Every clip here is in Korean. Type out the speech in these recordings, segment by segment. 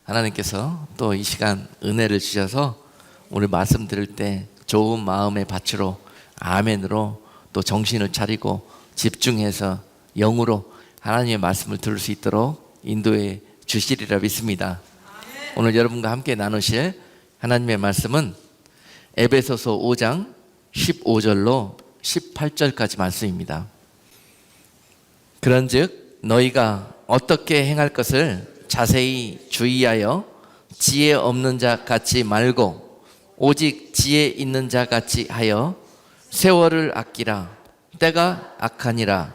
하나님께서 또 이 시간 은혜를 주셔서 오늘 말씀 들을 때 좋은 마음의 밭으로 아멘으로 또 정신을 차리고 집중해서 영으로 하나님의 말씀을 들을 수 있도록 인도해 주시리라 믿습니다. 오늘 여러분과 함께 나누실 하나님의 말씀은 에베소서 5장 15절로 18절까지 말씀입니다. 그런즉 너희가 어떻게 행할 것을 자세히 주의하여 지혜 없는 자 같이 말고 오직 지혜 있는 자 같이 하여 세월을 아끼라. 때가 악하니라.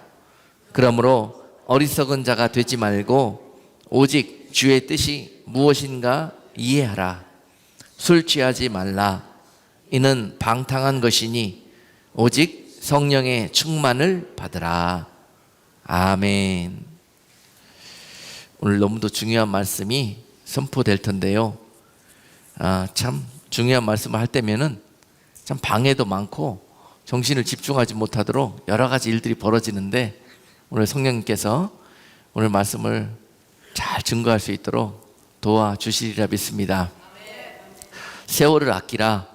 그러므로 어리석은 자가 되지 말고 오직 주의 뜻이 무엇인가 이해하라. 술 취하지 말라. 이는 방탕한 것이니 오직 성령의 충만을 받으라. 아멘. 오늘 너무도 중요한 말씀이 선포될 텐데요. 참 중요한 말씀을 할 때면은 참 방해도 많고 정신을 집중하지 못하도록 여러 가지 일들이 벌어지는데 오늘 성령님께서 오늘 말씀을 잘 증거할 수 있도록 도와주시리라 믿습니다. 세월을 아끼라.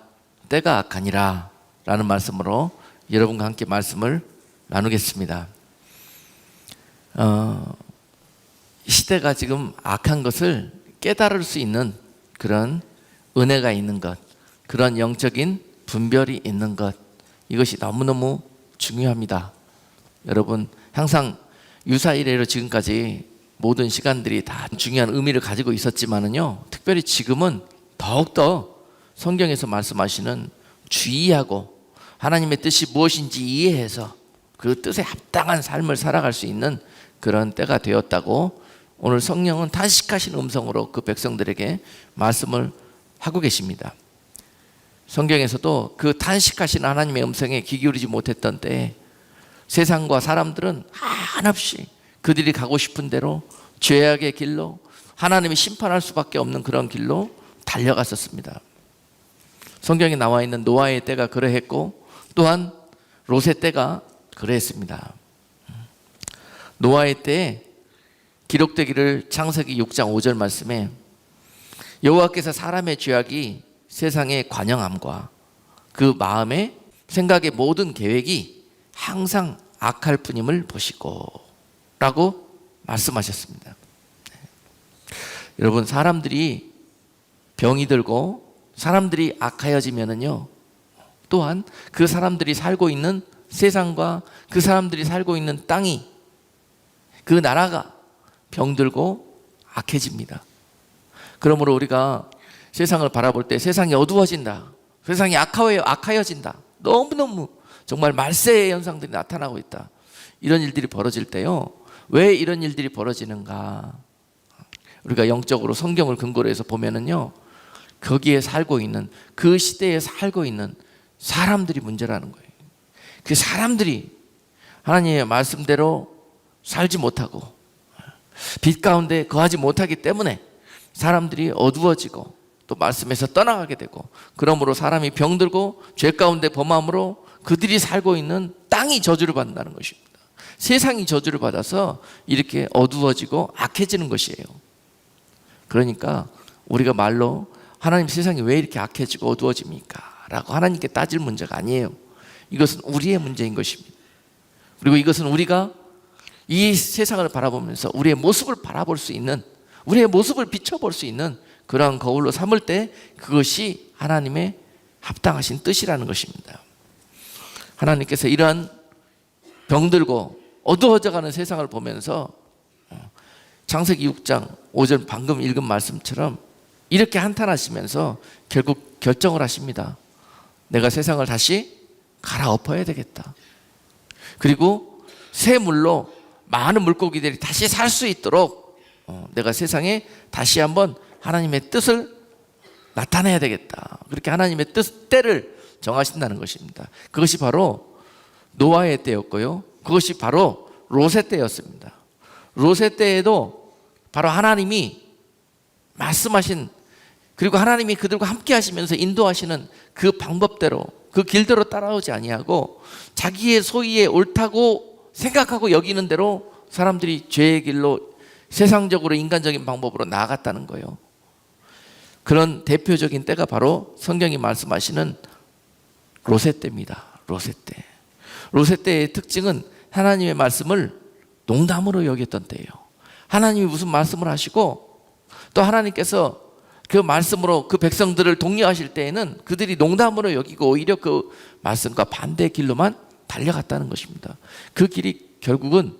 때가 악하니라 라는 말씀으로 여러분과 함께 말씀을 나누겠습니다. 시대가 지금 악한 것을 깨달을 수 있는 그런 은혜가 있는 것, 그런 영적인 분별이 있는 것, 이것이 너무너무 중요합니다. 여러분, 항상 유사 이래로 지금까지 모든 시간들이 다 중요한 의미를 가지고 있었지만은요, 특별히 지금은 더욱더 성경에서 말씀하시는 주의하고 하나님의 뜻이 무엇인지 이해해서 그 뜻에 합당한 삶을 살아갈 수 있는 그런 때가 되었다고 오늘 성령은 탄식하신 음성으로 그 백성들에게 말씀을 하고 계십니다. 성경에서도 그 탄식하신 하나님의 음성에 귀 기울이지 못했던 때에 세상과 사람들은 한없이 그들이 가고 싶은 대로 죄악의 길로 하나님이 심판할 수밖에 없는 그런 길로 달려갔었습니다. 성경에 나와 있는 노아의 때가 그러했고 또한 롯의 때가 그러했습니다. 노아의 때에 기록되기를 창세기 6장 5절 말씀에 여호와께서 사람의 죄악이 세상에 관영함과 그 마음의 생각의 모든 계획이 항상 악할 뿐임을 보시고 라고 말씀하셨습니다. 여러분, 사람들이 병이 들고 사람들이 악하여지면은요, 또한 그 사람들이 살고 있는 세상과 그 사람들이 살고 있는 땅이, 그 나라가 병들고 악해집니다. 그러므로 우리가 세상을 바라볼 때 세상이 어두워진다, 세상이 악하여진다, 너무너무 정말 말세의 현상들이 나타나고 있다, 이런 일들이 벌어질 때요, 왜 이런 일들이 벌어지는가, 우리가 영적으로 성경을 근거로 해서 보면은요, 거기에 살고 있는, 그 시대에 살고 있는 사람들이 문제라는 거예요. 그 사람들이 하나님의 말씀대로 살지 못하고 빛 가운데 거하지 못하기 때문에 사람들이 어두워지고 또 말씀에서 떠나가게 되고, 그러므로 사람이 병들고 죄 가운데 범함으로 그들이 살고 있는 땅이 저주를 받는다는 것입니다. 세상이 저주를 받아서 이렇게 어두워지고 악해지는 것이에요. 그러니까 우리가 말로 하나님, 세상이 왜 이렇게 악해지고 어두워집니까? 라고 하나님께 따질 문제가 아니에요. 이것은 우리의 문제인 것입니다. 그리고 이것은 우리가 이 세상을 바라보면서 우리의 모습을 바라볼 수 있는, 우리의 모습을 비춰볼 수 있는 그러한 거울로 삼을 때 그것이 하나님의 합당하신 뜻이라는 것입니다. 하나님께서 이러한 병들고 어두워져가는 세상을 보면서 창세기 6장 5절 방금 읽은 말씀처럼 이렇게 한탄하시면서 결국 결정을 하십니다. 내가 세상을 다시 갈아엎어야 되겠다. 그리고 새 물로 많은 물고기들이 다시 살 수 있도록 내가 세상에 다시 한번 하나님의 뜻을 나타내야 되겠다. 그렇게 하나님의 때를 정하신다는 것입니다. 그것이 바로 노아의 때였고요, 그것이 바로 롯의 때였습니다. 롯의 때에도 바로 하나님이 말씀하신, 그리고 하나님이 그들과 함께 하시면서 인도하시는 그 방법대로, 그 길대로 따라오지 아니하고 자기의 소위에 옳다고 생각하고 여기는 대로 사람들이 죄의 길로 세상적으로 인간적인 방법으로 나아갔다는 거예요. 그런 대표적인 때가 바로 성경이 말씀하시는 로세 때입니다. 로세 때. 로세 때의 특징은 하나님의 말씀을 농담으로 여겼던 때예요. 하나님이 무슨 말씀을 하시고 또 하나님께서 그 말씀으로 그 백성들을 독려하실 때에는 그들이 농담으로 여기고 오히려 그 말씀과 반대의 길로만 달려갔다는 것입니다. 그 길이 결국은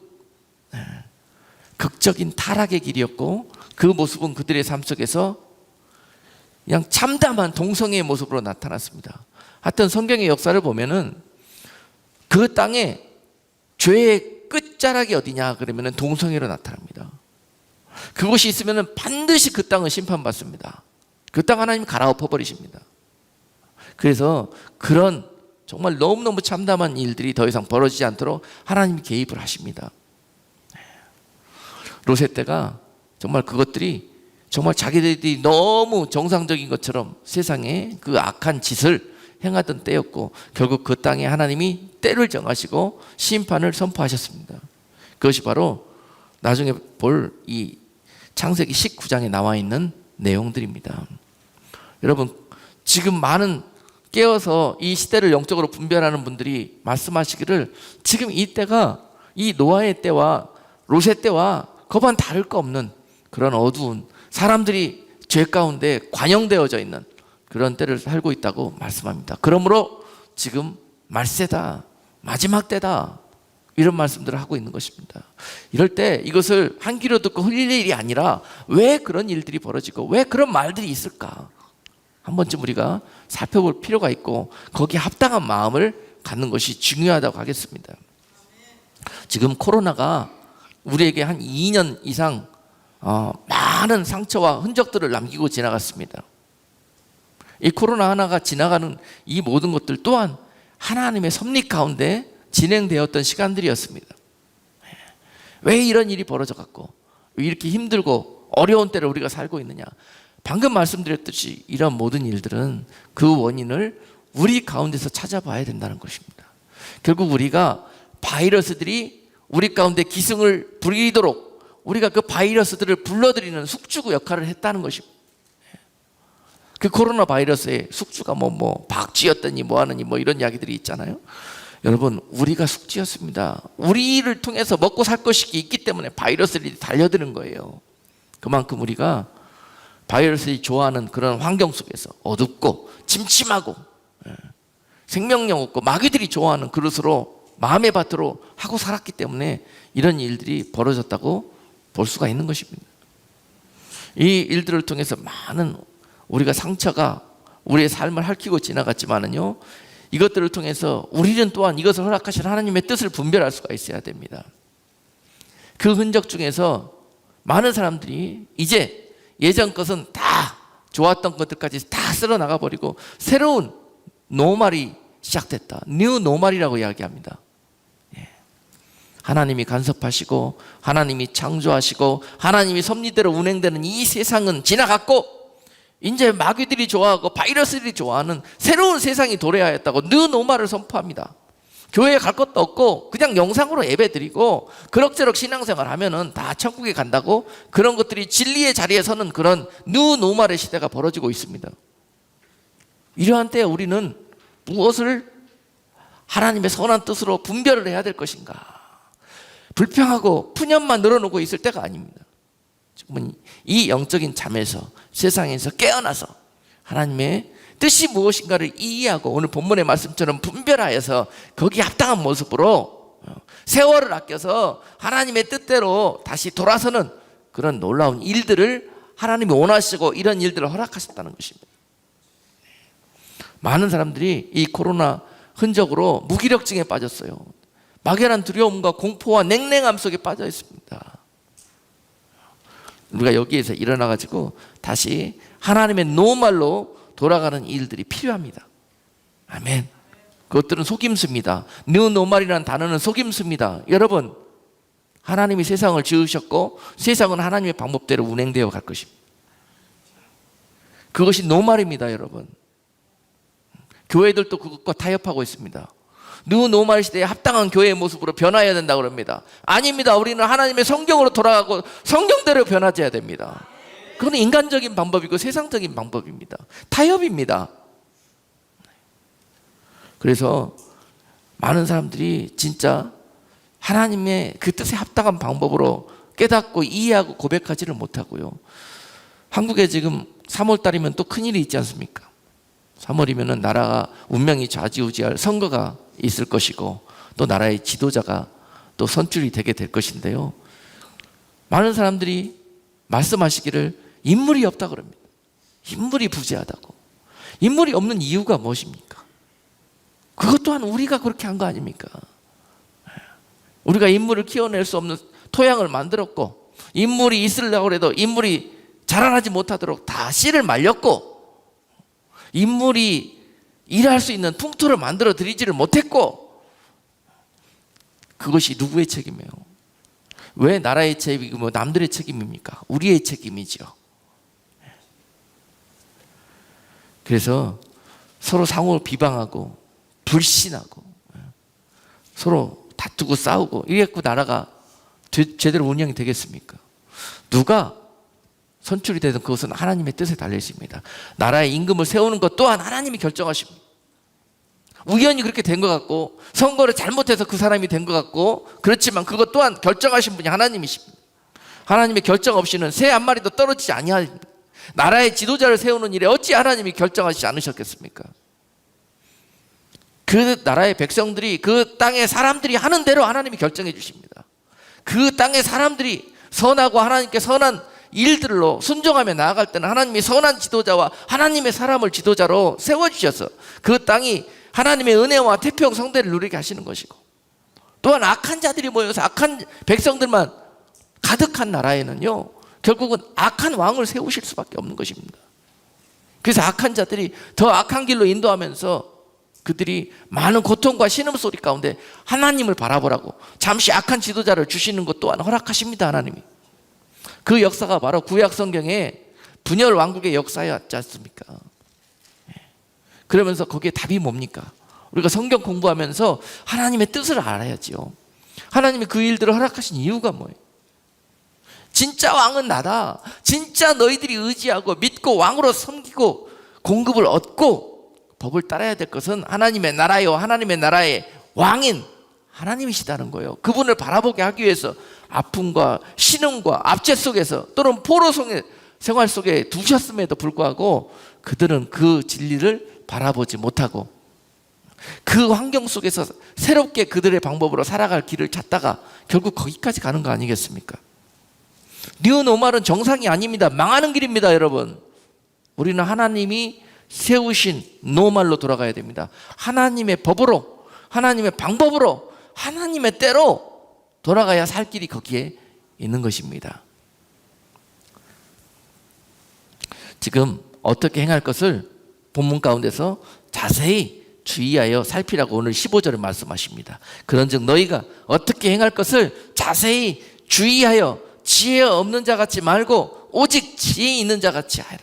극적인 타락의 길이었고 그 모습은 그들의 삶 속에서 그냥 참담한 동성애의 모습으로 나타났습니다. 하여튼 성경의 역사를 보면은 그 땅에 죄의 끝자락이 어디냐 그러면은 동성애로 나타납니다. 그곳이 있으면은 반드시 그 땅은 심판받습니다. 그 땅 하나님이 갈아엎어 버리십니다. 그래서 그런 정말 너무너무 참담한 일들이 더 이상 벌어지지 않도록 하나님이 개입을 하십니다. 로세 때가 정말 그것들이 정말 자기들이 너무 정상적인 것처럼 세상에 그 악한 짓을 행하던 때였고 결국 그 땅에 하나님이 때를 정하시고 심판을 선포하셨습니다. 그것이 바로 나중에 볼 이 창세기 19장에 나와 있는 내용들입니다. 여러분, 지금 많은 깨어서 이 시대를 영적으로 분별하는 분들이 말씀하시기를 지금 이 때가 이 노아의 때와 롯의 때와 거반 다를 거 없는 그런 어두운 사람들이 죄 가운데 관영되어져 있는 그런 때를 살고 있다고 말씀합니다. 그러므로 지금 말세다, 마지막 때다, 이런 말씀들을 하고 있는 것입니다. 이럴 때 이것을 한 귀로 듣고 흘릴 일이 아니라 왜 그런 일들이 벌어지고 왜 그런 말들이 있을까 한 번쯤 우리가 살펴볼 필요가 있고 거기에 합당한 마음을 갖는 것이 중요하다고 하겠습니다. 지금 코로나가 우리에게 한 2년 이상 많은 상처와 흔적들을 남기고 지나갔습니다. 이 코로나 하나가 지나가는 이 모든 것들 또한 하나님의 섭리 가운데 진행되었던 시간들이었습니다. 왜 이런 일이 벌어져갖고 왜 이렇게 힘들고 어려운 때를 우리가 살고 있느냐. 방금 말씀드렸듯이 이런 모든 일들은 그 원인을 우리 가운데서 찾아봐야 된다는 것입니다. 결국 우리가 바이러스들이 우리 가운데 기승을 부리도록 우리가 그 바이러스들을 불러들이는 숙주 역할을 했다는 것입니다. 그 코로나 바이러스의 숙주가 박쥐였더니 뭐하느니 이런 이야기들이 있잖아요. 여러분, 우리가 숙주였습니다. 우리를 통해서 먹고 살 것이 있기 때문에 바이러스들이 달려드는 거예요. 그만큼 우리가 바이러스들이 좋아하는 그런 환경 속에서 어둡고 침침하고 생명력 없고 마귀들이 좋아하는 그릇으로 마음의 밭으로 하고 살았기 때문에 이런 일들이 벌어졌다고 볼 수가 있는 것입니다. 이 일들을 통해서 많은 우리가 상처가 우리의 삶을 핥히고 지나갔지만은요, 이것들을 통해서 우리는 또한 이것을 허락하신 하나님의 뜻을 분별할 수가 있어야 됩니다. 그 흔적 중에서 많은 사람들이 이제 예전 것은 다 좋았던 것들까지 다 쓸어 나가버리고 새로운 노말이 시작됐다. 뉴 노말이라고 이야기합니다. 하나님이 간섭하시고 하나님이 창조하시고 하나님이 섭리대로 운행되는 이 세상은 지나갔고 이제 마귀들이 좋아하고 바이러스들이 좋아하는 새로운 세상이 도래하였다고 뉴 노말을 선포합니다. 교회에 갈 것도 없고 그냥 영상으로 예배드리고 그럭저럭 신앙생활 하면은 다 천국에 간다고 그런 것들이 진리의 자리에 서는 그런 뉴 노말의 시대가 벌어지고 있습니다. 이러한 때에 우리는 무엇을 하나님의 선한 뜻으로 분별을 해야 될 것인가? 불평하고 푸념만 늘어놓고 있을 때가 아닙니다. 지금은 이 영적인 잠에서 세상에서 깨어나서 하나님의 뜻이 무엇인가를 이해하고 오늘 본문의 말씀처럼 분별하여서 거기에 합당한 모습으로 세월을 아껴서 하나님의 뜻대로 다시 돌아서는 그런 놀라운 일들을 하나님이 원하시고 이런 일들을 허락하셨다는 것입니다. 많은 사람들이 이 코로나 흔적으로 무기력증에 빠졌어요. 막연한 두려움과 공포와 냉랭함 속에 빠져 있습니다. 우리가 여기에서 일어나가지고 다시 하나님의 노말로 돌아가는 일들이 필요합니다. 아멘. 그것들은 속임수입니다. 뉴 노말이라는 단어는 속임수입니다. 여러분, 하나님이 세상을 지으셨고 세상은 하나님의 방법대로 운행되어 갈 것입니다. 그것이 노말입니다, 여러분. 교회들도 그것과 타협하고 있습니다. 뉴 노말 시대에 합당한 교회의 모습으로 변화해야 된다고 합니다. 아닙니다. 우리는 하나님의 성경으로 돌아가고 성경대로 변화해야 됩니다. 그건 인간적인 방법이고 세상적인 방법입니다. 타협입니다. 그래서 많은 사람들이 진짜 하나님의 그 뜻에 합당한 방법으로 깨닫고 이해하고 고백하지를 못하고요. 한국에 지금 3월달이면 또 큰일이 있지 않습니까? 3월이면 나라가 운명이 좌지우지할 선거가 있을 것이고 또 나라의 지도자가 또 선출이 되게 될 것인데요. 많은 사람들이 말씀하시기를 인물이 없다 그럽니다. 인물이 부재하다고. 인물이 없는 이유가 무엇입니까? 그것 또한 우리가 그렇게 한 거 아닙니까? 우리가 인물을 키워낼 수 없는 토양을 만들었고, 인물이 있으려고 해도 인물이 자라나지 못하도록 다 씨를 말렸고, 인물이 일할 수 있는 풍토를 만들어 드리지를 못했고, 그것이 누구의 책임이에요? 왜 나라의 책임이고 뭐 남들의 책임입니까? 우리의 책임이죠. 그래서 서로 상호 비방하고 불신하고 서로 다투고 싸우고 이래갖고 나라가 제대로 운영이 되겠습니까? 누가 선출이 되든 그것은 하나님의 뜻에 달려 있습니다. 나라의 임금을 세우는 것 또한 하나님이 결정하십니다. 우연히 그렇게 된 것 같고 선거를 잘못해서 그 사람이 된 것 같고 그렇지만 그것 또한 결정하신 분이 하나님이십니다. 하나님의 결정 없이는 새 한 마리도 떨어지지 아니하십니다. 나라의 지도자를 세우는 일에 어찌 하나님이 결정하시지 않으셨겠습니까? 그 나라의 백성들이 그 땅의 사람들이 하는 대로 하나님이 결정해 주십니다. 그 땅의 사람들이 선하고 하나님께 선한 일들로 순종하며 나아갈 때는 하나님이 선한 지도자와 하나님의 사람을 지도자로 세워주셔서 그 땅이 하나님의 은혜와 태평 성대를 누리게 하시는 것이고, 또한 악한 자들이 모여서 악한 백성들만 가득한 나라에는요 결국은 악한 왕을 세우실 수밖에 없는 것입니다. 그래서 악한 자들이 더 악한 길로 인도하면서 그들이 많은 고통과 신음소리 가운데 하나님을 바라보라고 잠시 악한 지도자를 주시는 것 또한 허락하십니다. 하나님이. 그 역사가 바로 구약 성경의 분열 왕국의 역사였지 않습니까? 그러면서 거기에 답이 뭡니까? 우리가 성경 공부하면서 하나님의 뜻을 알아야지요. 하나님이 그 일들을 허락하신 이유가 뭐예요? 진짜 왕은 나다. 진짜 너희들이 의지하고 믿고 왕으로 섬기고 공급을 얻고 법을 따라야 될 것은 하나님의 나라요, 하나님의 나라의 왕인 하나님이시다는 거예요. 그분을 바라보게 하기 위해서 아픔과 신음과 압제 속에서 또는 포로 생활 속에 두셨음에도 불구하고 그들은 그 진리를 바라보지 못하고 그 환경 속에서 새롭게 그들의 방법으로 살아갈 길을 찾다가 결국 거기까지 가는 거 아니겠습니까? 뉴노멀은 정상이 아닙니다. 망하는 길입니다. 여러분, 우리는 하나님이 세우신 노말로 돌아가야 됩니다. 하나님의 법으로, 하나님의 방법으로, 하나님의 때로 돌아가야 살 길이 거기에 있는 것입니다. 지금 어떻게 행할 것을 본문 가운데서 자세히 주의하여 살피라고 오늘 15절에 말씀하십니다. 그런즉 너희가 어떻게 행할 것을 자세히 주의하여 지혜 없는 자 같이 말고 오직 지혜 있는 자 같이 해라.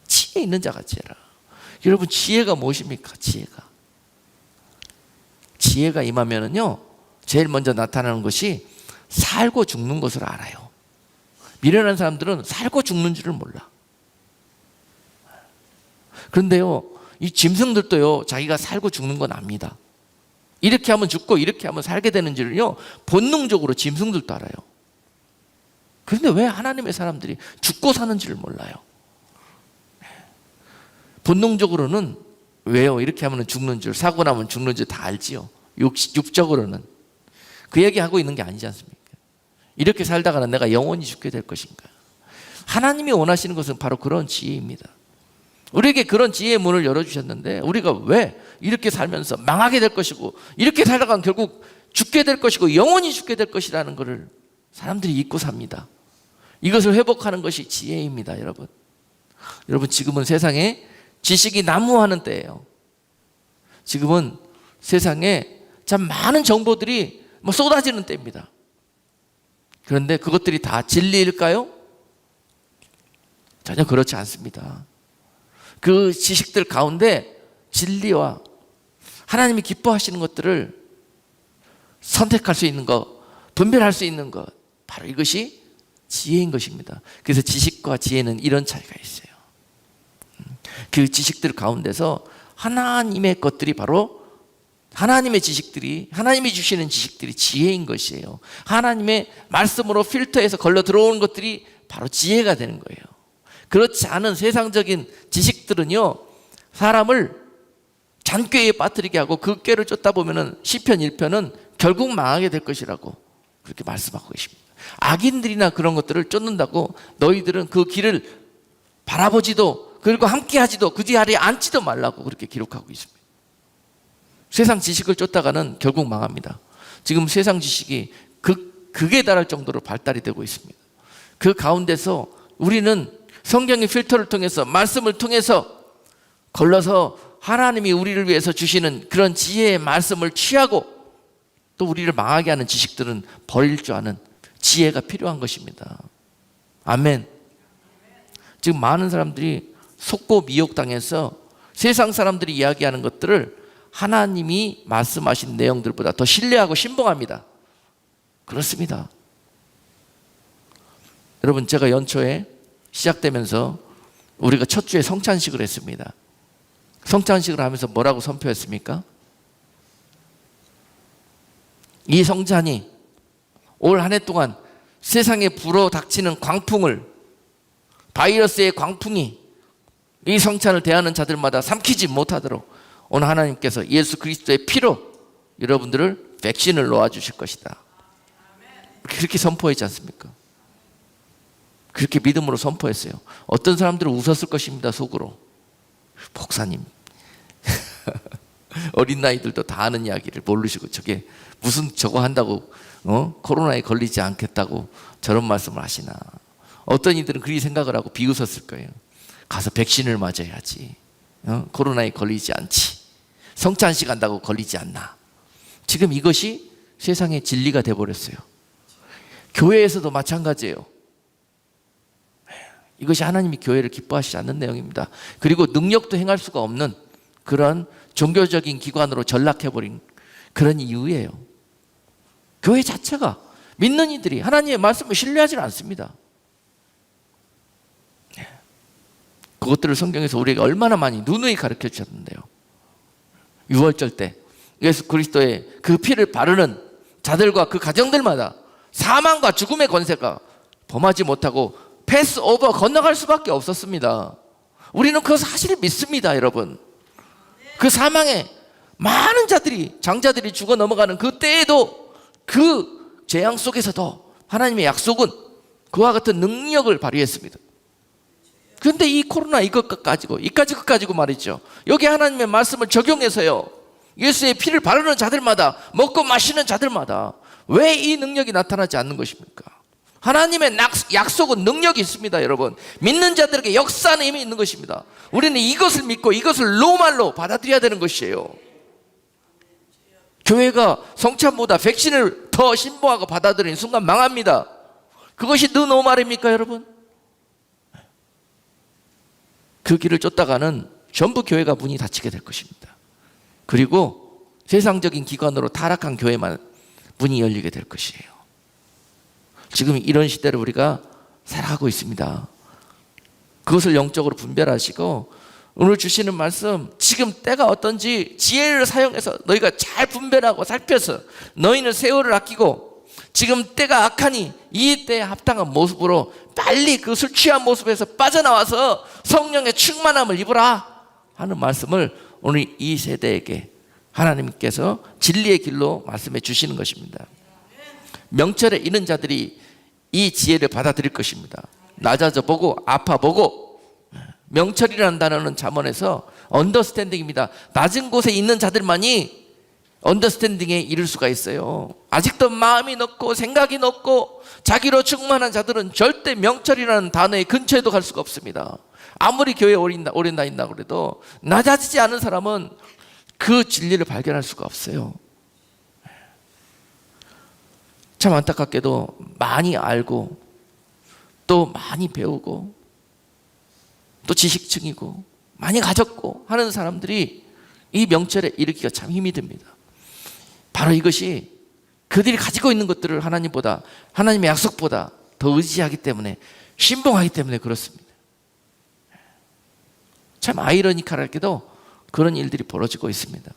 지혜 있는 자 같이 해라. 여러분, 지혜가 무엇입니까? 지혜가 임하면은요 제일 먼저 나타나는 것이 살고 죽는 것을 알아요. 미련한 사람들은 살고 죽는 줄을 몰라. 그런데요 이 짐승들도요 자기가 살고 죽는 건 압니다. 이렇게 하면 죽고 이렇게 하면 살게 되는 줄을요 본능적으로 짐승들도 알아요. 그런데 왜 하나님의 사람들이 죽고 사는 줄을 몰라요? 본능적으로는 왜요? 이렇게 하면 죽는 줄, 사고 나면 죽는 줄 다 알지요. 육적으로는. 그 얘기하고 있는 게 아니지 않습니까? 이렇게 살다가는 내가 영원히 죽게 될 것인가? 하나님이 원하시는 것은 바로 그런 지혜입니다. 우리에게 그런 지혜의 문을 열어주셨는데 우리가 왜 이렇게 살면서 망하게 될 것이고 이렇게 살다가는 결국 죽게 될 것이고 영원히 죽게 될 것이라는 것을 사람들이 잊고 삽니다. 이것을 회복하는 것이 지혜입니다. 여러분 지금은 세상에 지식이 난무하는 때예요. 지금은 세상에 참 많은 정보들이 쏟아지는 때입니다. 그런데 그것들이 다 진리일까요? 전혀 그렇지 않습니다. 그 지식들 가운데 진리와 하나님이 기뻐하시는 것들을 선택할 수 있는 것, 분별할 수 있는 것, 바로 이것이 지혜인 것입니다. 그래서 지식과 지혜는 이런 차이가 있어요. 그 지식들 가운데서 하나님의 것들이 바로 하나님의 지식들이, 하나님이 주시는 지식들이 지혜인 것이에요. 하나님의 말씀으로 필터해서 걸러 들어오는 것들이 바로 지혜가 되는 거예요. 그렇지 않은 세상적인 지식들은요, 사람을 잔꾀에 빠뜨리게 하고 그 꾀를 쫓다 보면은 시편 1편은 결국 망하게 될 것이라고 그렇게 말씀하고 계십니다. 악인들이나 그런 것들을 쫓는다고 너희들은 그 길을 바라보지도, 그리고 함께하지도, 그 자리에 앉지도 말라고 그렇게 기록하고 있습니다. 세상 지식을 쫓다가는 결국 망합니다. 지금 세상 지식이 극에 달할 정도로 발달이 되고 있습니다. 그 가운데서 우리는 성경의 필터를 통해서, 말씀을 통해서 걸러서 하나님이 우리를 위해서 주시는 그런 지혜의 말씀을 취하고, 또 우리를 망하게 하는 지식들은 버릴 줄 아는 지혜가 필요한 것입니다. 아멘. 지금 많은 사람들이 속고 미혹당해서 세상 사람들이 이야기하는 것들을 하나님이 말씀하신 내용들보다 더 신뢰하고 신봉합니다. 그렇습니다. 여러분, 제가 연초에 시작되면서 우리가 첫 주에 성찬식을 했습니다. 성찬식을 하면서 뭐라고 선포했습니까? 이 성찬이 올 한 해 동안 세상에 불어닥치는 광풍을, 바이러스의 광풍이 이 성찬을 대하는 자들마다 삼키지 못하도록 오늘 하나님께서 예수 그리스도의 피로 여러분들을 백신을 놓아주실 것이다. 그렇게 선포했지 않습니까? 그렇게 믿음으로 선포했어요. 어떤 사람들은 웃었을 것입니다. 속으로. 목사님 어린 나이들도 다 아는 이야기를 모르시고 저게 무슨 저거 한다고 코로나에 걸리지 않겠다고 저런 말씀을 하시나. 어떤 이들은 그렇게 생각을 하고 비웃었을 거예요. 가서 백신을 맞아야지, 코로나에 걸리지 않지, 성찬식 한다고 걸리지 않나. 지금 이것이 세상의 진리가 되어버렸어요. 교회에서도 마찬가지예요. 이것이 하나님이 교회를 기뻐하시지 않는 내용입니다. 그리고 능력도 행할 수가 없는 그런 종교적인 기관으로 전락해버린 그런 이유예요. 교회 자체가, 믿는 이들이 하나님의 말씀을 신뢰하지 않습니다. 그것들을 성경에서 우리에게 얼마나 많이 누누이 가르쳐 주셨는데요. 유월절 때 예수 그리스도의 그 피를 바르는 자들과 그 가정들마다 사망과 죽음의 권세가 범하지 못하고 패스오버 건너갈 수밖에 없었습니다. 우리는 그 사실을 믿습니다. 여러분, 그 사망에 많은 자들이, 장자들이 죽어 넘어가는 그 때에도, 그 재앙 속에서도 하나님의 약속은 그와 같은 능력을 발휘했습니다. 그런데 이 코로나 이것 가지고 말이죠, 여기 하나님의 말씀을 적용해서요, 예수의 피를 바르는 자들마다, 먹고 마시는 자들마다 왜 이 능력이 나타나지 않는 것입니까? 하나님의 약속은 능력이 있습니다. 여러분, 믿는 자들에게 역사는 이미 있는 것입니다. 우리는 이것을 믿고 이것을 노말로 받아들여야 되는 것이에요. 교회가 성찬보다 백신을 더 신봉하고 받아들이는 순간 망합니다. 그것이 노말입니까 여러분? 그 길을 쫓다가는 전부 교회가 문이 닫히게 될 것입니다. 그리고 세상적인 기관으로 타락한 교회만 문이 열리게 될 것이에요. 지금 이런 시대를 우리가 살아가고 있습니다. 그것을 영적으로 분별하시고 오늘 주시는 말씀, 지금 때가 어떤지 지혜를 사용해서 너희가 잘 분별하고 살펴서 너희는 세월을 아끼고 지금 때가 악하니 이 때에 합당한 모습으로 빨리 그 술 취한 모습에서 빠져나와서 성령의 충만함을 입으라 하는 말씀을 오늘 이 세대에게 하나님께서 진리의 길로 말씀해 주시는 것입니다. 명철에 있는 자들이 이 지혜를 받아들일 것입니다. 낮아져 보고 아파 보고. 명철이라는 단어는 잠언에서 언더스탠딩입니다. 낮은 곳에 있는 자들만이 언더스탠딩에 이를 수가 있어요. 아직도 마음이 높고 생각이 높고 자기로 충만한 자들은 절대 명철이라는 단어의 근처에도 갈 수가 없습니다. 아무리 교회에 오래 다닌다 그래도 낮아지지 않은 사람은 그 진리를 발견할 수가 없어요. 참 안타깝게도 많이 알고 또 많이 배우고 또 지식층이고 많이 가졌고 하는 사람들이 이 명철에 이르기가 참 힘이 듭니다. 바로 이것이 그들이 가지고 있는 것들을 하나님보다, 하나님의 약속보다 더 의지하기 때문에, 신봉하기 때문에 그렇습니다. 참 아이러니컬하게도 그런 일들이 벌어지고 있습니다.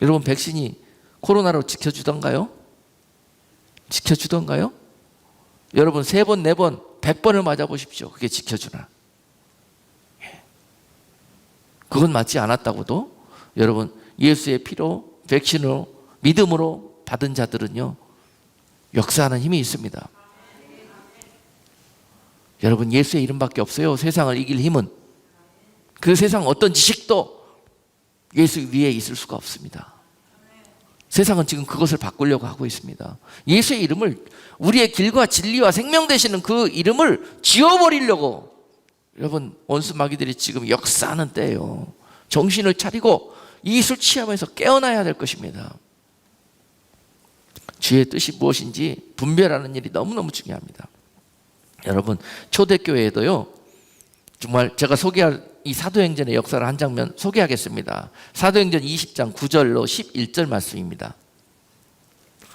여러분, 백신이 코로나로 지켜주던가요? 지켜주던가요? 여러분, 3번, 4번, 100번을 맞아보십시오. 그게 지켜주나? 그건 맞지 않았다고도 여러분, 예수의 피로, 백신으로, 믿음으로 받은 자들은요, 역사하는 힘이 있습니다. 여러분, 예수의 이름밖에 없어요. 세상을 이길 힘은. 그 세상 어떤 지식도 예수 위에 있을 수가 없습니다. 세상은 지금 그것을 바꾸려고 하고 있습니다. 예수의 이름을, 우리의 길과 진리와 생명 되시는 그 이름을 지워버리려고 여러분, 원수 마귀들이 지금 역사하는 때예요. 정신을 차리고 이 술 취하면서 깨어나야 될 것입니다. 주의 뜻이 무엇인지 분별하는 일이 너무너무 중요합니다. 여러분, 초대교회에도요, 정말 제가 소개할 이 사도행전의 역사를 한 장면 소개하겠습니다. 사도행전 20장 9절로 11절 말씀입니다.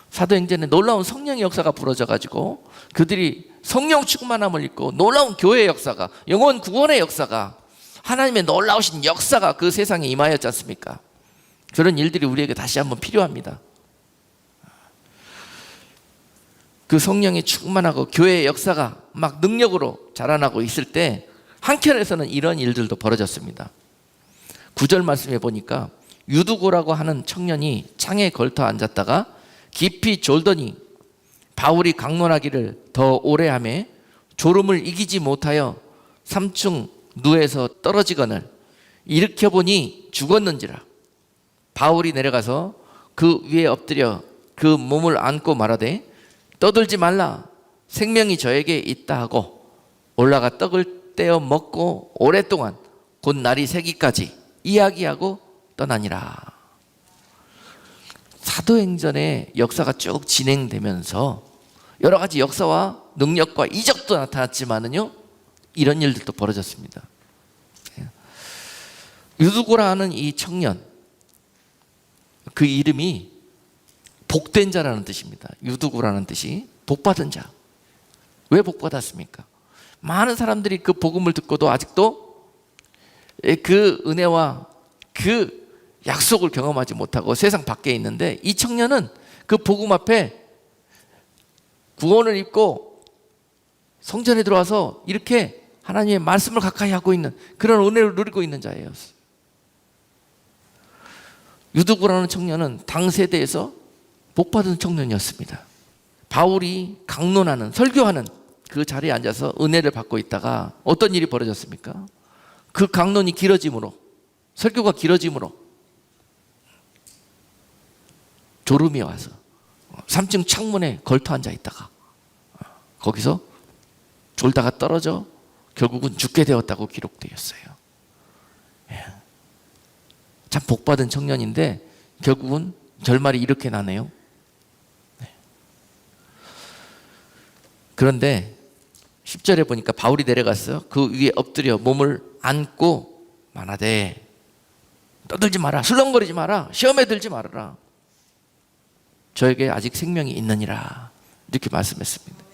사도행전에 놀라운 성령의 역사가 부러져가지고 그들이 성령 충만함을 입고 놀라운 교회의 역사가, 영혼 구원의 역사가, 하나님의 놀라우신 역사가 그 세상에 임하였지 않습니까? 그런 일들이 우리에게 다시 한번 필요합니다. 그 성령이 충만하고 교회의 역사가 막 능력으로 자라나고 있을 때 한켠에서는 이런 일들도 벌어졌습니다. 9절 말씀에 보니까 유두고라고 하는 청년이 창에 걸터 앉았다가 깊이 졸더니 바울이 강론하기를 더 오래 하며 졸음을 이기지 못하여 3층 누에서 떨어지거늘 일으켜보니 죽었는지라. 바울이 내려가서 그 위에 엎드려 그 몸을 안고 말하되 떠들지 말라, 생명이 저에게 있다 하고 올라가 떡을 떼어 먹고 오랫동안 곧 날이 새기까지 이야기하고 떠나니라. 사도행전의 역사가 쭉 진행되면서 여러 가지 역사와 능력과 이적도 나타났지만은요, 이런 일들도 벌어졌습니다. 유두고라 하는 이 청년, 그 이름이 복된 자라는 뜻입니다. 유두고라는 뜻이 복받은 자. 왜 복받았습니까? 많은 사람들이 그 복음을 듣고도 아직도 그 은혜와 그 약속을 경험하지 못하고 세상 밖에 있는데, 이 청년은 그 복음 앞에 구원을 입고 성전에 들어와서 이렇게 하나님의 말씀을 가까이 하고 있는 그런 은혜를 누리고 있는 자예요. 유두고라는 청년은 당 세대에서 복받은 청년이었습니다. 바울이 강론하는, 설교하는 그 자리에 앉아서 은혜를 받고 있다가 어떤 일이 벌어졌습니까? 그 강론이 길어짐으로, 설교가 길어짐으로 졸음이 와서 3층 창문에 걸터 앉아 있다가 거기서 졸다가 떨어져 결국은 죽게 되었다고 기록되었어요. 참 복받은 청년인데 결국은 결말이 이렇게 나네요. 그런데 10절에 보니까 바울이 내려갔어요. 그 위에 엎드려 몸을 안고 말하되 떠들지 마라, 술렁거리지 마라, 시험에 들지 말아라, 저에게 아직 생명이 있느니라, 이렇게 말씀했습니다.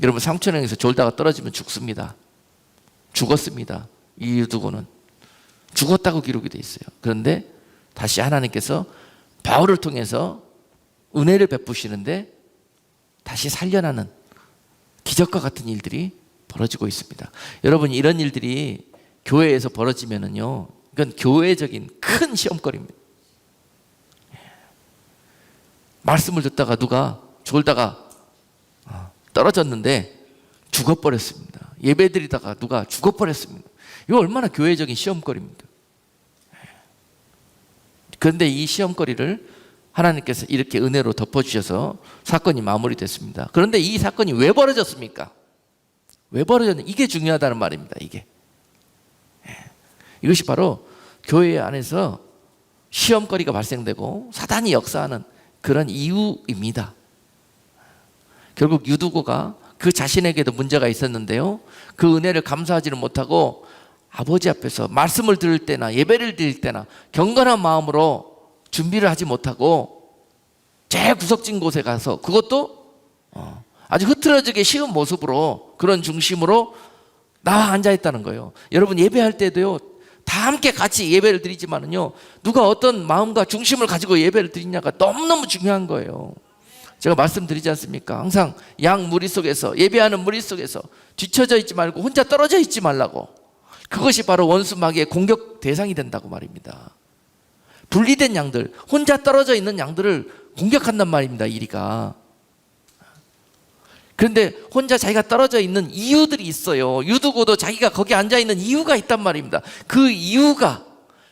여러분, 상천행에서 졸다가 떨어지면 죽습니다. 죽었습니다. 이 유두고는 죽었다고 기록이 되어 있어요. 그런데 다시 하나님께서 바울을 통해서 은혜를 베푸시는데 다시 살려나는 기적과 같은 일들이 벌어지고 있습니다. 여러분, 이런 일들이 교회에서 벌어지면은요, 이건 교회적인 큰 시험거리입니다. 말씀을 듣다가 누가 졸다가 떨어졌는데 죽어버렸습니다. 예배드리다가 누가 죽어버렸습니다. 이거 얼마나 교회적인 시험거리입니다. 그런데 이 시험거리를 하나님께서 이렇게 은혜로 덮어주셔서 사건이 마무리됐습니다. 그런데 이 사건이 왜 벌어졌습니까? 왜 벌어졌는지, 이게 중요하다는 말입니다. 이것이 바로 교회 안에서 시험거리가 발생되고 사단이 역사하는 그런 이유입니다. 결국 유두고가 그 자신에게도 문제가 있었는데요, 그 은혜를 감사하지는 못하고 아버지 앞에서 말씀을 들을 때나 예배를 드릴 때나 경건한 마음으로 준비를 하지 못하고 제일 구석진 곳에 가서, 그것도 아주 흐트러지기 쉬운 모습으로 그런 중심으로 나와 앉아있다는 거예요. 여러분 예배할 때도요, 다 함께 같이 예배를 드리지만은요, 누가 어떤 마음과 중심을 가지고 예배를 드리냐가 너무너무 중요한 거예요. 제가 말씀드리지 않습니까? 항상 양 무리 속에서, 예배하는 무리 속에서 뒤쳐져 있지 말고 혼자 떨어져 있지 말라고. 그것이 바로 원수 마귀의 공격 대상이 된다고 말입니다. 분리된 양들, 혼자 떨어져 있는 양들을 공격한단 말입니다, 이리가. 그런데 혼자 자기가 떨어져 있는 이유들이 있어요. 유두고도 자기가 거기 앉아있는 이유가 있단 말입니다. 그 이유가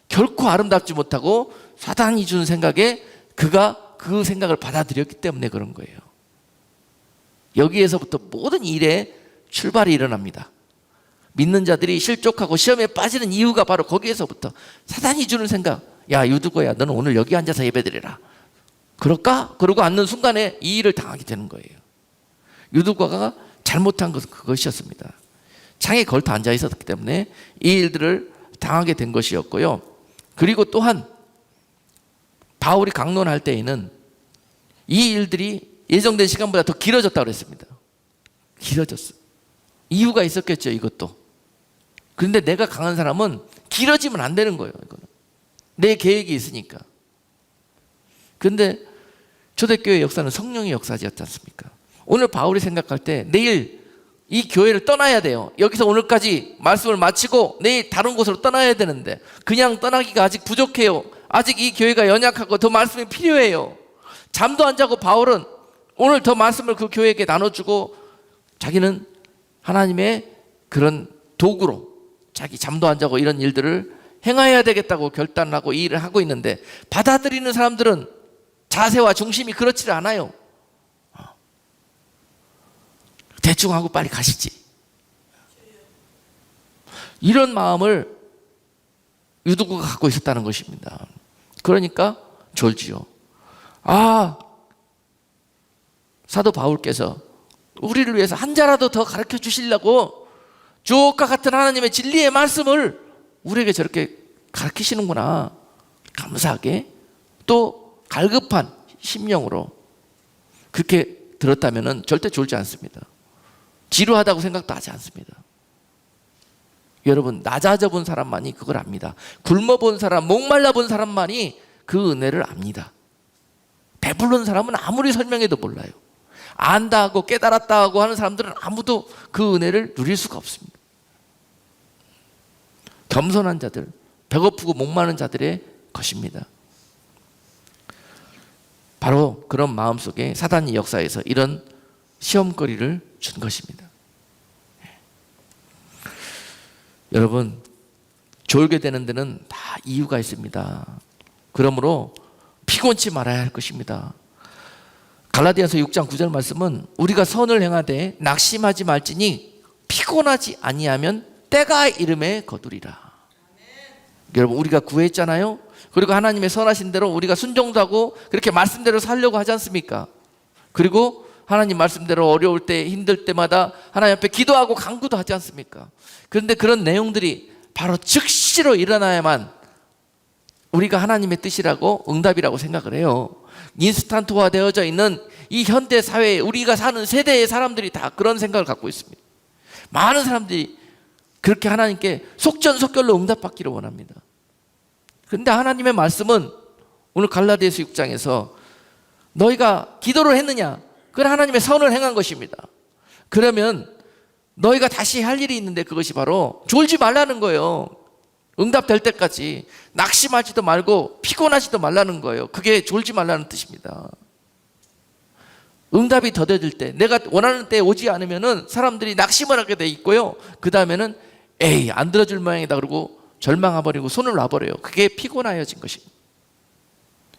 결코 아름답지 못하고 사단이 주는 생각에 그가 그 생각을 받아들였기 때문에 그런 거예요. 여기에서부터 모든 일의 출발이 일어납니다. 믿는 자들이 실족하고 시험에 빠지는 이유가 바로 거기에서부터, 사단이 주는 생각, 야 유두고야 너는 오늘 여기 앉아서 예배드리라, 그럴까? 그러고 앉는 순간에 이 일을 당하게 되는 거예요. 유두고가 잘못한 것은 그것이었습니다. 창에 걸터 앉아 있었기 때문에 이 일들을 당하게 된 것이었고요. 그리고 또한 바울이 강론할 때에는 이 일들이 예정된 시간보다 더 길어졌다고 그랬습니다. 길어졌어. 이유가 있었겠죠, 이것도. 그런데 내가 강한 사람은 길어지면 안 되는 거예요. 이거는 내 계획이 있으니까. 그런데 초대교회 역사는 성령의 역사지 않습니까? 오늘 바울이 생각할 때 내일 이 교회를 떠나야 돼요. 여기서 오늘까지 말씀을 마치고 내일 다른 곳으로 떠나야 되는데 그냥 떠나기가 아직 부족해요. 아직 이 교회가 연약하고 더 말씀이 필요해요. 잠도 안 자고 바울은 오늘 더 말씀을 그 교회에게 나눠주고 자기는 하나님의 그런 도구로 자기 잠도 안 자고 이런 일들을 행해야 되겠다고 결단하고 이 일을 하고 있는데, 받아들이는 사람들은 자세와 중심이 그렇지 않아요. 대충 하고 빨리 가시지. 이런 마음을 유두고가 갖고 있었다는 것입니다. 그러니까 졸지요. 사도 바울께서 우리를 위해서 한 자라도 더 가르쳐 주시려고 주옥과 같은 하나님의 진리의 말씀을 우리에게 저렇게 가르치시는구나. 감사하게, 또 갈급한 심령으로 그렇게 들었다면 절대 졸지 않습니다. 지루하다고 생각도 하지 않습니다. 여러분, 낮아져 본 사람만이 그걸 압니다. 굶어 본 사람, 목말라 본 사람만이 그 은혜를 압니다. 배부른 사람은 아무리 설명해도 몰라요. 안다 하고 깨달았다 하고 하는 사람들은 아무도 그 은혜를 누릴 수가 없습니다. 겸손한 자들, 배고프고 목마른 자들의 것입니다. 바로 그런 마음속에 사단이 역사에서 이런 시험거리를 준 것입니다. 여러분, 졸게 되는 데는 다 이유가 있습니다. 그러므로 피곤치 말아야 할 것입니다. 갈라디아서 6장 9절 말씀은 우리가 선을 행하되 낙심하지 말지니 피곤하지 아니하면 때가 이름에 거두리라. 여러분, 우리가 구했잖아요. 그리고 하나님의 선하신 대로 우리가 순종도 하고 그렇게 말씀대로 살려고 하지 않습니까? 그리고 하나님 말씀대로 어려울 때, 힘들 때마다 하나님 앞에 기도하고 간구도 하지 않습니까? 그런데 그런 내용들이 바로 즉시로 일어나야만 우리가 하나님의 뜻이라고, 응답이라고 생각을 해요. 인스턴트화 되어져 있는 이 현대 사회에, 우리가 사는 세대의 사람들이 다 그런 생각을 갖고 있습니다. 많은 사람들이 그렇게 하나님께 속전속결로 응답받기를 원합니다. 그런데 하나님의 말씀은 오늘 갈라디아서 6장에서 너희가 기도를 했느냐? 그건 하나님의 선을 행한 것입니다. 그러면 너희가 다시 할 일이 있는데 그것이 바로 졸지 말라는 거예요. 응답될 때까지 낙심하지도 말고 피곤하지도 말라는 거예요. 그게 졸지 말라는 뜻입니다. 응답이 더뎌질 때, 내가 원하는 때에 오지 않으면 사람들이 낙심을 하게 돼 있고요. 그 다음에는 에이 안 들어줄 모양이다 그러고 절망해버리고 손을 놔버려요. 그게 피곤하여진 것입니다.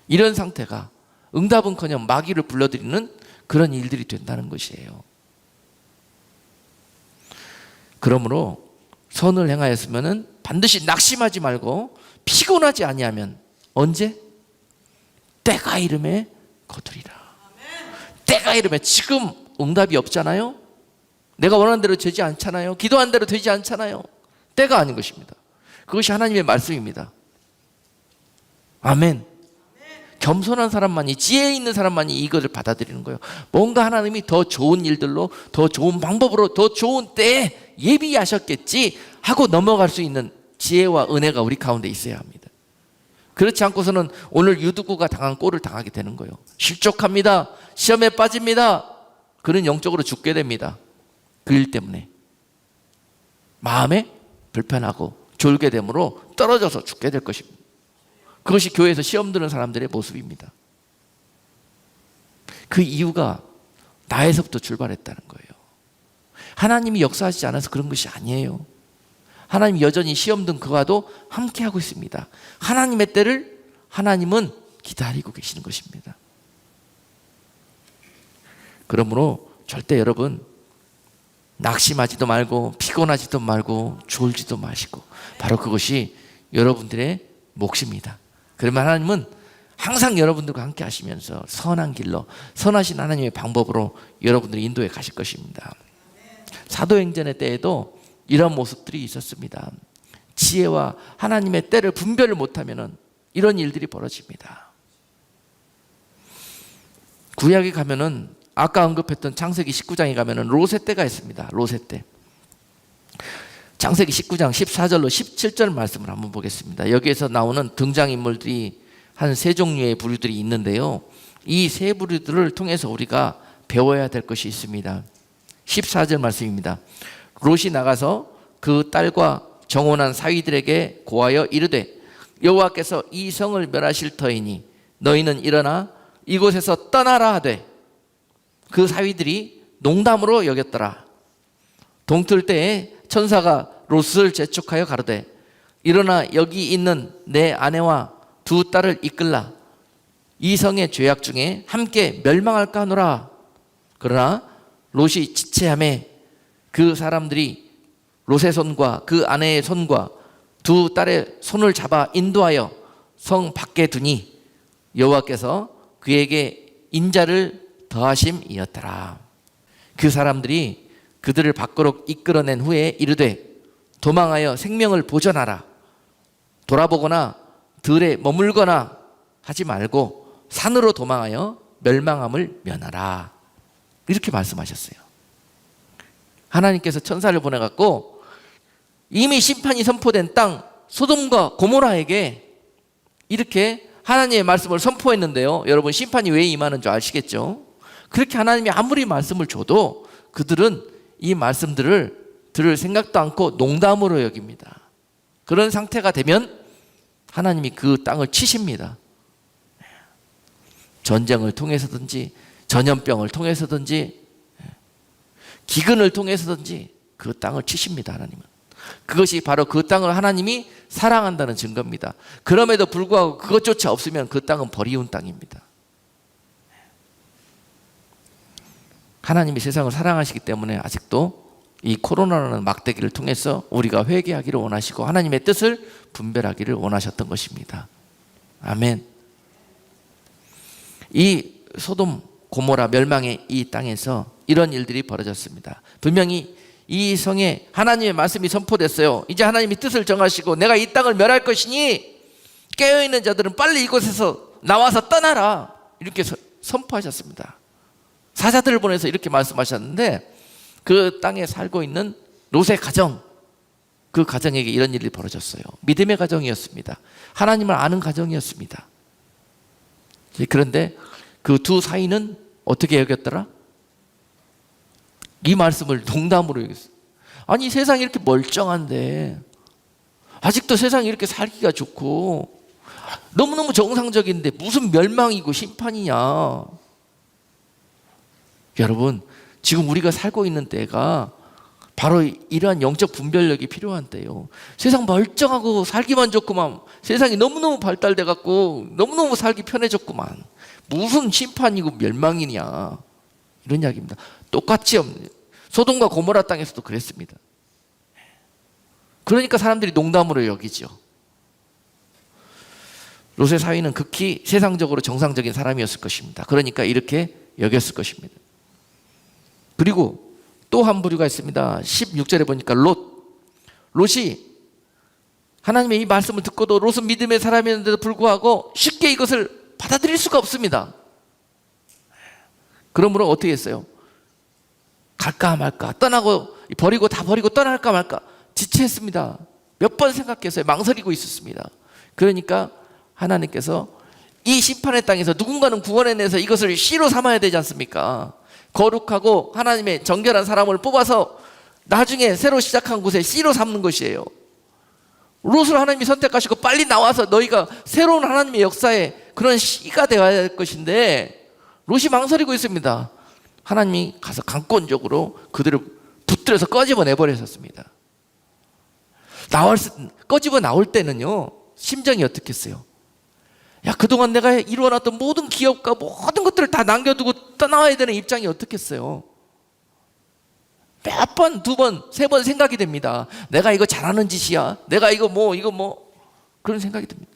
이런 상태가 응답은커녕 마귀를 불러들이는 그런 일들이 된다는 것이에요. 그러므로 선을 행하였으면 반드시 낙심하지 말고 피곤하지 아니하면 언제? 때가 이름에 거두리라. 때가 이름에, 지금 응답이 없잖아요. 내가 원하는 대로 되지 않잖아요. 기도한 대로 되지 않잖아요. 때가 아닌 것입니다. 그것이 하나님의 말씀입니다. 아멘. 겸손한 사람만이, 지혜 있는 사람만이 이것을 받아들이는 거예요. 뭔가 하나님이 더 좋은 일들로, 더 좋은 방법으로, 더 좋은 때에 예비하셨겠지 하고 넘어갈 수 있는 지혜와 은혜가 우리 가운데 있어야 합니다. 그렇지 않고서는 오늘 유두구가 당한 꼴을 당하게 되는 거예요. 실족합니다. 시험에 빠집니다. 그는 영적으로 죽게 됩니다. 그 일 때문에 마음에 불편하고 졸게 되므로 떨어져서 죽게 될 것입니다. 그것이 교회에서 시험 드는 사람들의 모습입니다. 그 이유가 나에서부터 출발했다는 거예요. 하나님이 역사하시지 않아서 그런 것이 아니에요. 하나님이 여전히 시험 든 그와도 함께하고 있습니다. 하나님의 때를 하나님은 기다리고 계시는 것입니다. 그러므로 절대 여러분 낙심하지도 말고 피곤하지도 말고 졸지도 마시고, 바로 그것이 여러분들의 몫입니다. 그러면 하나님은 항상 여러분들과 함께 하시면서 선한 길로, 선하신 하나님의 방법으로 여러분들을 인도해 가실 것입니다. 사도행전의 때에도 이런 모습들이 있었습니다. 지혜와 하나님의 때를 분별을 못하면 이런 일들이 벌어집니다. 구약에 가면은 아까 언급했던 창세기 19장에 가면은 롯의 때가 있습니다. 롯의 때. 창세기 19장 14절로 17절 말씀을 한번 보겠습니다. 여기에서 나오는 등장인물들이 한 세 종류의 부류들이 있는데요, 이 세 부류들을 통해서 우리가 배워야 될 것이 있습니다. 14절 말씀입니다. 롯이 나가서 그 딸과 정혼한 사위들에게 고하여 이르되 여호와께서 이 성을 멸하실 터이니 너희는 일어나 이곳에서 떠나라 하되, 그 사위들이 농담으로 여겼더라. 동틀 때에 천사가 롯을 재촉하여 가로되 일어나 여기 있는 내 아내와 두 딸을 이끌라. 이 성의 죄악 중에 함께 멸망할까 하노라. 그러나 롯이 지체하매 그 사람들이 롯의 손과 그 아내의 손과 두 딸의 손을 잡아 인도하여 성 밖에 두니 여호와께서 그에게 인자를 더하심이었더라. 그 사람들이 그들을 밖으로 이끌어낸 후에 이르되 도망하여 생명을 보존하라. 돌아보거나 들에 머물거나 하지 말고 산으로 도망하여 멸망함을 면하라. 이렇게 말씀하셨어요. 하나님께서 천사를 보내갖고 이미 심판이 선포된 땅 소돔과 고모라에게 이렇게 하나님의 말씀을 선포했는데요, 여러분 심판이 왜 임하는 줄 아시겠죠? 그렇게 하나님이 아무리 말씀을 줘도 그들은 이 말씀들을 들을 생각도 않고 농담으로 여깁니다. 그런 상태가 되면 하나님이 그 땅을 치십니다. 전쟁을 통해서든지 전염병을 통해서든지 기근을 통해서든지 그 땅을 치십니다. 하나님은. 그것이 바로 그 땅을 하나님이 사랑한다는 증거입니다. 그럼에도 불구하고 그것조차 없으면 그 땅은 버리운 땅입니다. 하나님이 세상을 사랑하시기 때문에 아직도 이 코로나라는 막대기를 통해서 우리가 회개하기를 원하시고 하나님의 뜻을 분별하기를 원하셨던 것입니다. 아멘. 이 소돔 고모라 멸망의 이 땅에서 이런 일들이 벌어졌습니다. 분명히 이 성에 하나님의 말씀이 선포됐어요. 이제 하나님이 뜻을 정하시고 내가 이 땅을 멸할 것이니 깨어있는 자들은 빨리 이곳에서 나와서 떠나라. 이렇게 선포하셨습니다. 사자들을 보내서 이렇게 말씀하셨는데 그 땅에 살고 있는 롯의 가정, 그 가정에게 이런 일이 벌어졌어요. 믿음의 가정이었습니다. 하나님을 아는 가정이었습니다. 그런데 그 두 사이는 어떻게 여겼더라? 이 말씀을 농담으로 여겼어요. 아니 세상이 이렇게 멀쩡한데 아직도 세상이 이렇게 살기가 좋고 너무너무 정상적인데 무슨 멸망이고 심판이냐. 여러분 지금 우리가 살고 있는 때가 바로 이러한 영적 분별력이 필요한 때요. 세상 멀쩡하고 살기만 좋구만. 세상이 너무너무 발달돼 갖고 너무너무 살기 편해졌구만. 무슨 심판이고 멸망이냐. 이런 이야기입니다. 똑같이 소돔과 고모라 땅에서도 그랬습니다. 그러니까 사람들이 농담으로 여기죠. 롯의 사위는 극히 세상적으로 정상적인 사람이었을 것입니다. 그러니까 이렇게 여겼을 것입니다. 그리고 또 한 부류가 있습니다. 16절에 보니까 롯이 하나님의 이 말씀을 듣고도 롯은 믿음의 사람이었는데도 불구하고 쉽게 이것을 받아들일 수가 없습니다. 그러므로 어떻게 했어요? 갈까 말까, 떠나고 버리고 다 버리고 떠날까 말까 지체했습니다. 몇 번 생각했어요. 망설이고 있었습니다. 그러니까 하나님께서 이 심판의 땅에서 누군가는 구원해내서 이것을 씨로 삼아야 되지 않습니까? 거룩하고 하나님의 정결한 사람을 뽑아서 나중에 새로 시작한 곳에 씨로 삼는 것이에요. 롯을 하나님이 선택하시고 빨리 나와서 너희가 새로운 하나님의 역사에 그런 씨가 되어야 될 것인데 롯이 망설이고 있습니다. 하나님이 가서 강권적으로 그들을 붙들어서 꺼집어 내버렸었습니다. 꺼집어 나올 때는요, 심정이 어떻겠어요? 야, 그동안 내가 이루어놨던 모든 기업과 모든 것들을 다 남겨두고 떠나와야 되는 입장이 어떻겠어요? 몇 번, 두 번, 세 번 생각이 됩니다. 내가 이거 잘하는 짓이야. 내가 이거 그런 생각이 듭니다.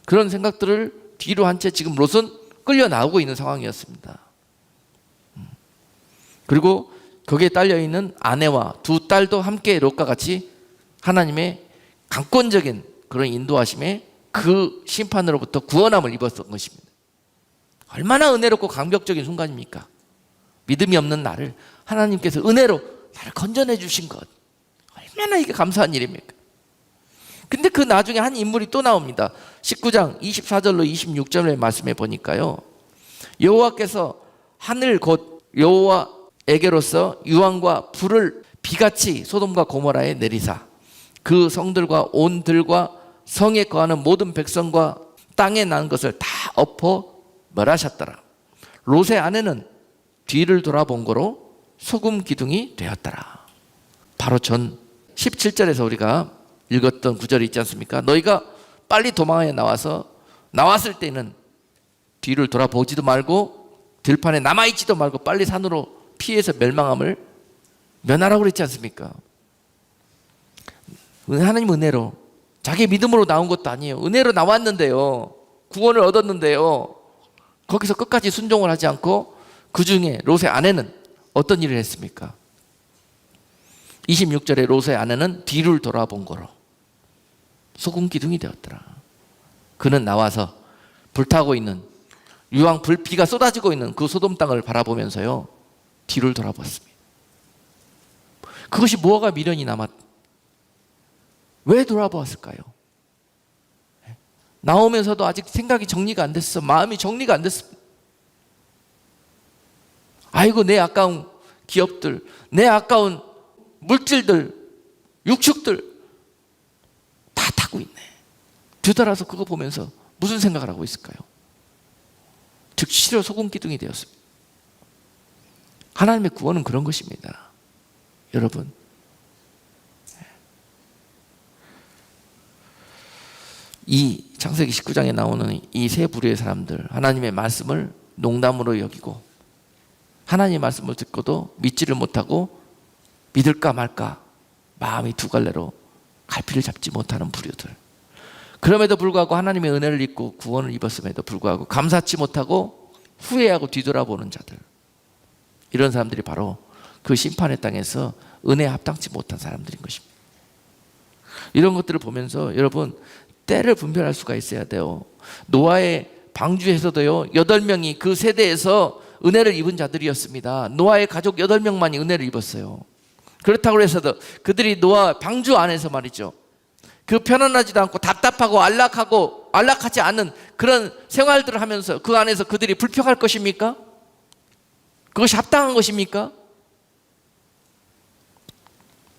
그런 생각들을 뒤로 한 채 지금 롯은 끌려 나오고 있는 상황이었습니다. 그리고 거기에 딸려있는 아내와 두 딸도 함께 롯과 같이 하나님의 강권적인 그런 인도하심에 그 심판으로부터 구원함을 입었던 것입니다. 얼마나 은혜롭고 감격적인 순간입니까? 믿음이 없는 나를 하나님께서 은혜로 나를 건져내 주신 것, 얼마나 이게 감사한 일입니까? 근데 그 나중에 한 인물이 또 나옵니다. 19장 24절로 26절의 말씀에 보니까요, 여호와께서 하늘 곧 여호와에게로서 유황과 불을 비같이 소돔과 고모라에 내리사 그 성들과 온 들과 성에 거하는 모든 백성과 땅에 난 것을 다 엎어 멸하셨더라. 롯의 아내는 뒤를 돌아본 거로 소금 기둥이 되었더라. 바로 전 17절에서 우리가 읽었던 구절이 있지 않습니까? 너희가 빨리 도망하여 나왔을 때는 뒤를 돌아보지도 말고 들판에 남아있지도 말고 빨리 산으로 피해서 멸망함을 면하라고 그랬지 않습니까? 하나님 은혜로, 자기 믿음으로 나온 것도 아니에요. 은혜로 나왔는데요, 구원을 얻었는데요, 거기서 끝까지 순종을 하지 않고 그 중에 롯의 아내는 어떤 일을 했습니까? 26절에 롯의 아내는 뒤를 돌아본 거로 소금 기둥이 되었더라. 그는 나와서 불타고 있는 유황 불비가 쏟아지고 있는 그 소돔 땅을 바라보면서요, 뒤를 돌아봤습니다. 그것이 뭐가 미련이 왜 돌아보았을까요? 나오면서도 아직 생각이 정리가 안 됐어. 마음이 정리가 안 됐습니다. 아이고, 내 아까운 기업들, 내 아까운 물질들, 육축들 다 타고 있네. 뒤돌아서 그거 보면서 무슨 생각을 하고 있을까요? 즉시로 소금 기둥이 되었습니다. 하나님의 구원은 그런 것입니다. 여러분, 이 창세기 19장에 나오는 이 세 부류의 사람들, 하나님의 말씀을 농담으로 여기고 하나님의 말씀을 듣고도 믿지를 못하고 믿을까 말까 마음이 두 갈래로 갈피를 잡지 못하는 부류들, 그럼에도 불구하고 하나님의 은혜를 입고 구원을 입었음에도 불구하고 감사치 못하고 후회하고 뒤돌아보는 자들, 이런 사람들이 바로 그 심판의 땅에서 은혜에 합당치 못한 사람들인 것입니다. 이런 것들을 보면서 여러분, 때를 분별할 수가 있어야 돼요. 노아의 방주에서도요, 8명이 그 세대에서 은혜를 입은 자들이었습니다. 노아의 가족 8명만이 은혜를 입었어요. 그렇다고 해서도 그들이 노아 방주 안에서 말이죠, 그 편안하지도 않고 답답하고 안락하지 않은 그런 생활들을 하면서 그 안에서 그들이 불평할 것입니까? 그것이 합당한 것입니까?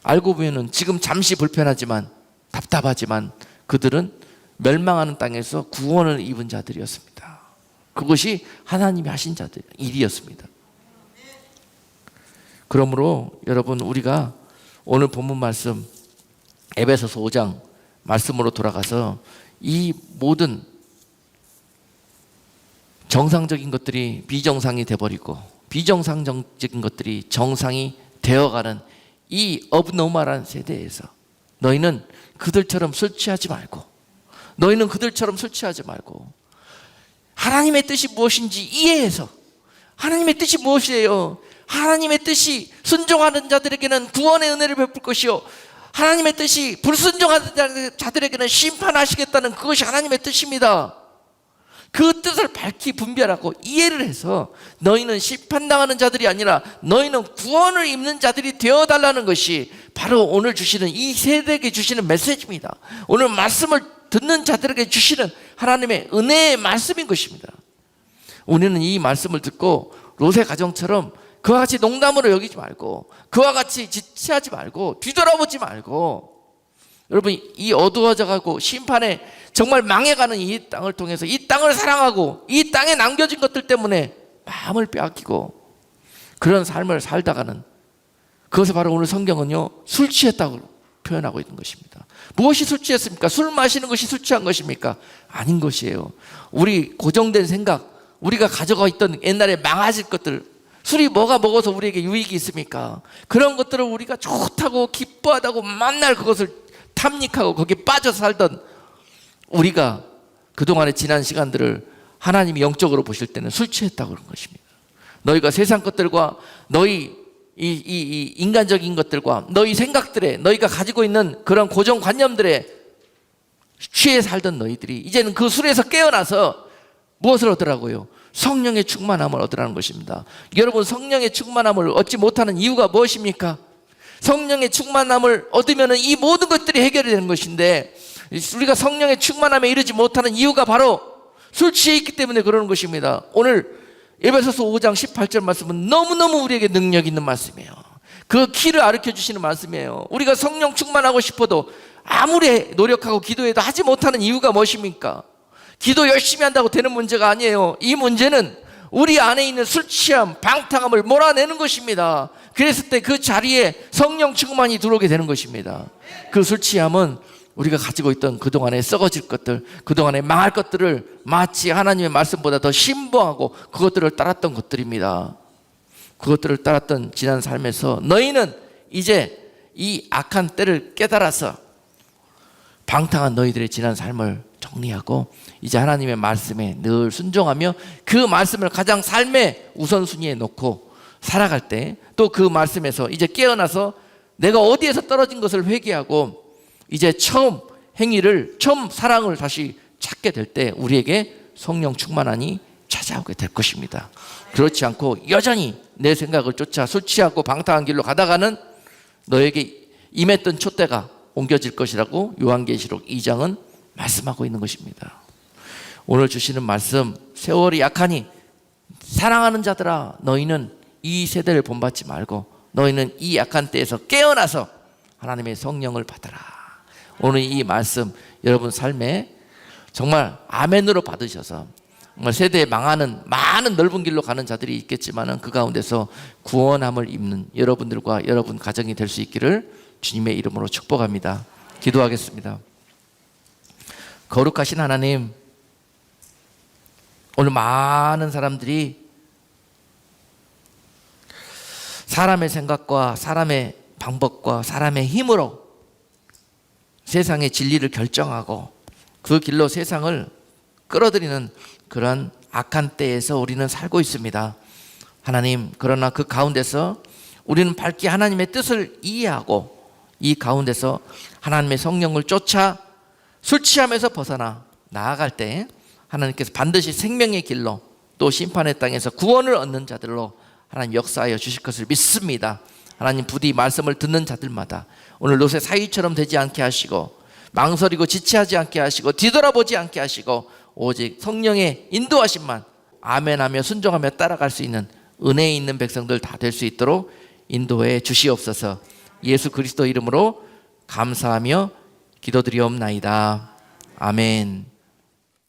알고 보면은 지금 잠시 불편하지만 답답하지만 그들은 멸망하는 땅에서 구원을 입은 자들이었습니다. 그것이 하나님이 하신 자들 일이었습니다. 그러므로 여러분, 우리가 오늘 본문 말씀 에베소서 5장 말씀으로 돌아가서 이 모든 정상적인 것들이 비정상이 돼버리고 비정상적인 것들이 정상이 되어가는 이 어브노멀한 세대에서 너희는 그들처럼 술 취하지 말고, 너희는 그들처럼 술 취하지 말고 하나님의 뜻이 무엇인지 이해해서, 하나님의 뜻이 무엇이에요? 하나님의 뜻이 순종하는 자들에게는 구원의 은혜를 베풀 것이요, 하나님의 뜻이 불순종하는 자들에게는 심판하시겠다는 그것이 하나님의 뜻입니다. 그 뜻을 밝히 분별하고 이해를 해서 너희는 심판당하는 자들이 아니라 너희는 구원을 입는 자들이 되어달라는 것이 바로 오늘 주시는 이 세대에게 주시는 메시지입니다. 오늘 말씀을 듣는 자들에게 주시는 하나님의 은혜의 말씀인 것입니다. 우리는 이 말씀을 듣고 롯의 가정처럼 그와 같이 농담으로 여기지 말고, 그와 같이 지체하지 말고, 뒤돌아보지 말고, 여러분 이 어두워져가고 심판에 정말 망해가는 이 땅을 통해서 이 땅을 사랑하고 이 땅에 남겨진 것들 때문에 마음을 빼앗기고 그런 삶을 살다가는, 그것을 바로 오늘 성경은요 술 취했다고 표현하고 있는 것입니다. 무엇이 술 취했습니까? 술 마시는 것이 술 취한 것입니까? 아닌 것이에요. 우리 고정된 생각, 우리가 가져가 있던 옛날에 망가질 것들, 술이 뭐가 먹어서 우리에게 유익이 있습니까? 그런 것들을 우리가 좋다고 기뻐하다고 만날 그것을 탐닉하고 거기에 빠져 살던 우리가 그동안의 지난 시간들을 하나님이 영적으로 보실 때는 술 취했다고 그런 것입니다. 너희가 세상 것들과 너희 이 인간적인 것들과 너희 생각들에, 너희가 가지고 있는 그런 고정관념들에 취해 살던 너희들이 이제는 그 술에서 깨어나서 무엇을 얻으라고요? 성령의 충만함을 얻으라는 것입니다. 여러분, 성령의 충만함을 얻지 못하는 이유가 무엇입니까? 성령의 충만함을 얻으면 이 모든 것들이 해결이 되는 것인데, 우리가 성령의 충만함에 이르지 못하는 이유가 바로 술 취해 있기 때문에 그러는 것입니다. 오늘 에베소서 5장 18절 말씀은 너무너무 우리에게 능력 있는 말씀이에요. 그 키를 가르쳐 주시는 말씀이에요. 우리가 성령 충만하고 싶어도 아무리 노력하고 기도해도 하지 못하는 이유가 무엇입니까? 기도 열심히 한다고 되는 문제가 아니에요. 이 문제는 우리 안에 있는 술 취함, 방탕함을 몰아내는 것입니다. 그랬을 때 그 자리에 성령 충만이 들어오게 되는 것입니다. 그 술 취함은 우리가 가지고 있던 그동안에 썩어질 것들, 그동안에 망할 것들을 마치 하나님의 말씀보다 더 신봉하고 그것들을 따랐던 것들입니다. 그것들을 따랐던 지난 삶에서 너희는 이제 이 악한 때를 깨달아서 방탕한 너희들의 지난 삶을 정리하고 이제 하나님의 말씀에 늘 순종하며 그 말씀을 가장 삶의 우선순위에 놓고 살아갈 때, 또 그 말씀에서 이제 깨어나서 내가 어디에서 떨어진 것을 회개하고 이제 처음 사랑을 다시 찾게 될 때 우리에게 성령 충만함이 찾아오게 될 것입니다. 그렇지 않고 여전히 내 생각을 쫓아 술 취하고 방탕한 길로 가다가는 너에게 임했던 촛대가 옮겨질 것이라고 요한계시록 2장은 말씀하고 있는 것입니다. 오늘 주시는 말씀, 세월이 약하니 사랑하는 자들아, 너희는 이 세대를 본받지 말고 너희는 이 약한 때에서 깨어나서 하나님의 성령을 받아라. 오늘 이 말씀 여러분 삶에 정말 아멘으로 받으셔서 정말 세대에 망하는 많은 넓은 길로 가는 자들이 있겠지만 그 가운데서 구원함을 입는 여러분들과 여러분 가정이 될 수 있기를 주님의 이름으로 축복합니다. 기도하겠습니다. 거룩하신 하나님, 오늘 많은 사람들이 사람의 생각과 사람의 방법과 사람의 힘으로 세상의 진리를 결정하고 그 길로 세상을 끌어들이는 그런 악한 때에서 우리는 살고 있습니다. 하나님, 그러나 그 가운데서 우리는 밝게 하나님의 뜻을 이해하고 이 가운데서 하나님의 성령을 쫓아 술 취함에서 벗어나 나아갈 때 하나님께서 반드시 생명의 길로 또 심판의 땅에서 구원을 얻는 자들로 하나님 역사하여 주실 것을 믿습니다. 하나님, 부디 말씀을 듣는 자들마다 오늘 롯의 사위처럼 되지 않게 하시고 망설이고 지체하지 않게 하시고 뒤돌아보지 않게 하시고 오직 성령의 인도하심만 아멘하며 순종하며 따라갈 수 있는 은혜 있는 백성들 다 될 수 있도록 인도해 주시옵소서. 예수 그리스도 이름으로 감사하며 기도드리옵나이다. 아멘.